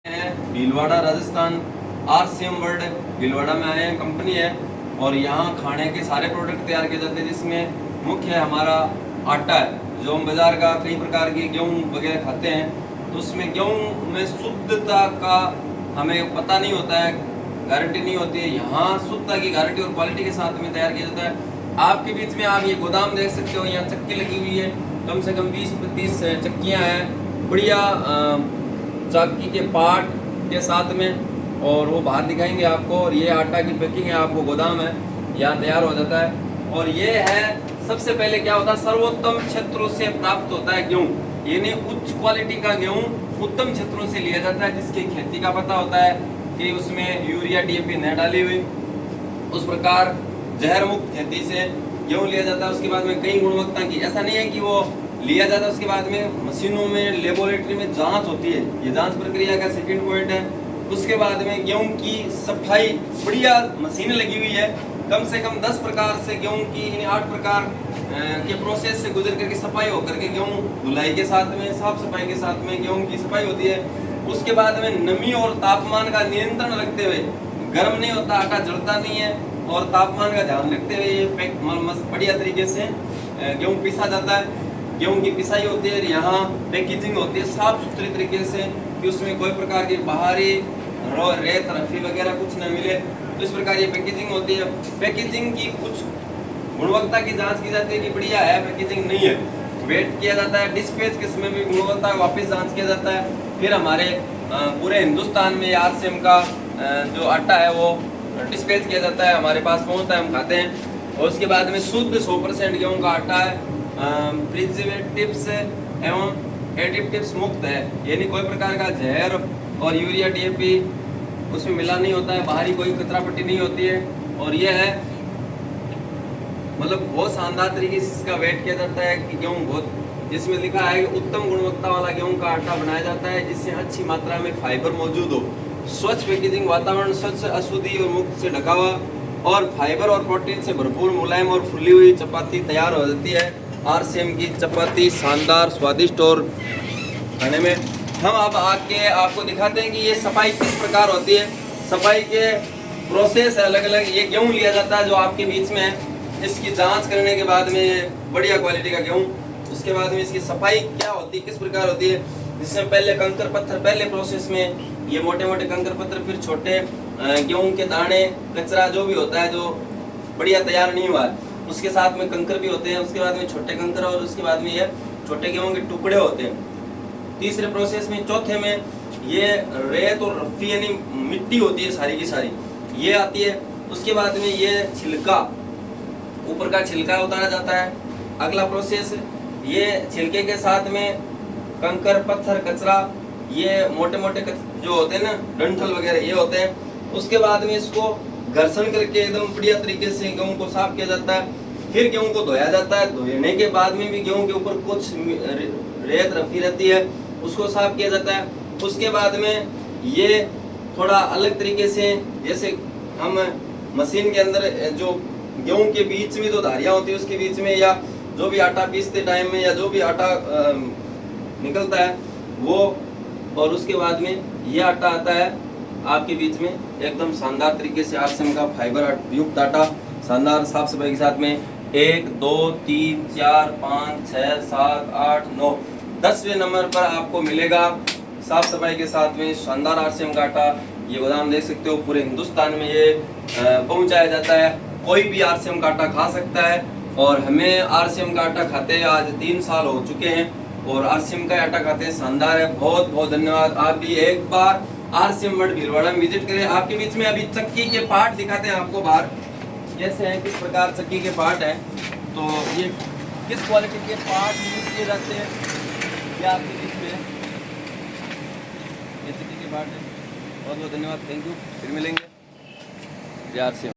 Bhilwara Rajasthan RCM world Bhilwara में आए हैं, कंपनी है और यहाँ खाने के सारे प्रोडक्ट तैयार किए जाते हैं, जिसमें मुख्य है हमारा आटा है जो हम बाजार का कई प्रकार के गेहूँ वगैरह खाते हैं। तो उसमें गेहूँ में शुद्धता का हमें पता नहीं होता है, गारंटी नहीं होती है। यहाँ शुद्धता की गारंटी और क्वालिटी के साथ में तैयार किया जाता है। आपके बीच में आप ये गोदाम देख सकते हो, यहाँ चक्की लगी हुई है, कम से कम 20-30 चक्कियाँ हैं, बढ़िया चक्की के पार्ट के साथ में, और वो बाहर दिखाएंगे आपको। और ये आटा की पैकिंग है, आपको गोदाम है, यहाँ तैयार हो जाता है। और ये है सबसे पहले क्या होता है, सर्वोत्तम क्षेत्रों से प्राप्त होता है गेहूँ, यानी उच्च क्वालिटी का गेहूँ उत्तम क्षेत्रों से लिया जाता है, जिसकी खेती का पता होता है कि उसमें यूरिया डीएपी न डाली हुई, उस प्रकार जहर मुक्त खेती से गेहूँ लिया जाता है। उसके बाद में कई गुणवत्ता की, ऐसा नहीं है कि वो लिया जाता है उसके बाद में मशीनों में लेबोरेटरी में जांच होती है, ये जांच प्रक्रिया का सेकंड पॉइंट है। उसके बाद में गेहूं की सफाई, बढ़िया मशीनें लगी हुई है, कम से कम 10 प्रकार से गेहूं की, यानी 8 प्रकार के प्रोसेस से गुजर करके सफाई होकर के गेहूं धुलाई के साथ में, साफ सफाई के साथ में गेहूं की सफाई होती है। उसके बाद में नमी और तापमान का नियंत्रण रखते हुए, गर्म नहीं होता, आटा जलता नहीं है, और तापमान का ध्यान रखते हुए ये बढ़िया तरीके से गेहूँ पिसा जाता है। गेहूं की पिसाई होती है, यहाँ पैकेजिंग होती है साफ सुथरे तरीके से, कि उसमें कोई प्रकार की बाहरी रेत रफी वगैरह कुछ न मिले। तो इस प्रकार ये पैकेजिंग होती है। पैकेजिंग की कुछ गुणवत्ता की जांच की जाती है कि बढ़िया है, पैकेजिंग नहीं है, वेट किया जाता है। डिस्पैच के समय भी गुणवत्ता वापस जांच किया जाता है। फिर हमारे पूरे हिंदुस्तान में आरसीएम का जो आटा है वो डिस्पैच किया जाता है, हमारे पास पहुँचता है, हम खाते हैं। और उसके बाद में शुद्ध 100% गेहूँ का आटा है, प्रिजर्वेटिव्स एवं एडिटिव्स मुक्त है, यानी कोई प्रकार का जहर और यूरिया डीएपी उसमें मिला नहीं होता है, बाहरी कोई कचरा पट्टी नहीं होती है। और यह है मतलब बहुत शानदार तरीके से इसका वेट किया जाता है कि गेहूँ बहुत, जिसमें लिखा है कि उत्तम गुणवत्ता वाला गेहूँ का आटा बनाया जाता है, जिससे अच्छी मात्रा में फाइबर मौजूद हो, स्वच्छ पैकेजिंग, वातावरण स्वच्छ, अशुद्धि और मुक्त से ढका हुआ, और फाइबर और प्रोटीन से भरपूर मुलायम और फुली हुई चपाती तैयार हो जाती है। आरसीएम की चपाती शानदार, स्वादिष्ट और खाने में। हम अब आके आपको दिखाते हैं कि ये सफाई किस प्रकार होती है। सफाई के प्रोसेस है अलग अलग। ये गेहूँ लिया जाता है जो आपके बीच में है, इसकी जांच करने के बाद में बढ़िया क्वालिटी का गेहूँ, उसके बाद में इसकी सफाई क्या होती है, किस प्रकार होती है, जिसमें पहले कंकर पत्थर, पहले प्रोसेस में ये मोटे मोटे कंकर पत्थर, फिर छोटे गेहूँ के दाने, कचरा जो भी होता है जो बढ़िया तैयार नहीं हुआ है, उसके साथ में कंकर भी होते हैं। उसके बाद में छोटे कंकर, और उसके बाद में ये छोटे गेहूं के टुकड़े होते हैं। तीसरे प्रोसेस में, चौथे में ये रेत और रफ्फी यानी मिट्टी होती है सारी की सारी, ये आती है। उसके बाद में ये छिलका, ऊपर का छिलका उतारा जाता है। अगला प्रोसेस, ये छिलके के साथ में कंकर पत्थर कचरा, ये मोटे मोटे जो होते हैं ना, डंठल वगैरह, ये होते हैं। उसके बाद में इसको घर्षण करके एकदम बढ़िया तरीके से गेहूं को साफ किया जाता है। फिर गेहूं को धोया जाता है। धोने के बाद में भी गेहूं के ऊपर कुछ रेत रफी रहती है, उसको साफ किया जाता है। उसके बाद में ये थोड़ा अलग तरीके से, जैसे हम मशीन के अंदर जो गेहूं के बीच में जो धारियां होती है उसके बीच में, या जो भी आटा पीसते टाइम में, या जो भी आटा निकलता है वो, और उसके बाद में ये आटा आता है आपके बीच में एकदम शानदार तरीके से आरसीएम का फाइबर युक्त आटा, शानदार साफ सफाई के साथ में। 1 2 3 4 5 6 7 8 9 10वें नंबर पर आपको मिलेगा साफ सफाई के साथ में शानदार आरसीएम का आटा। ये गोदाम देख सकते हो, पूरे हिंदुस्तान में ये पहुंचाया जाता है। कोई भी आरसीएम का आटा खा सकता है, और हमें आरसीएम का आटा खाते आज 3 साल हो चुके हैं, और आरसीएम का आटा खाते हैं, शानदार है। बहुत बहुत धन्यवाद। आप भी एक बार आरसीएम वर्ल्ड भीलवाड़ा में विजिट करें। आपके बीच में अभी चक्की के पार्ट दिखाते हैं आपको बाहर, जैसे हैं किस प्रकार चक्की के पार्ट हैं, तो ये किस क्वालिटी के पार्ट यूज किए जाते हैं, ये आपके बीच में ये चक्की के पार्ट है। बहुत बहुत धन्यवाद, थैंक यू, फिर मिलेंगे। आरसीएम।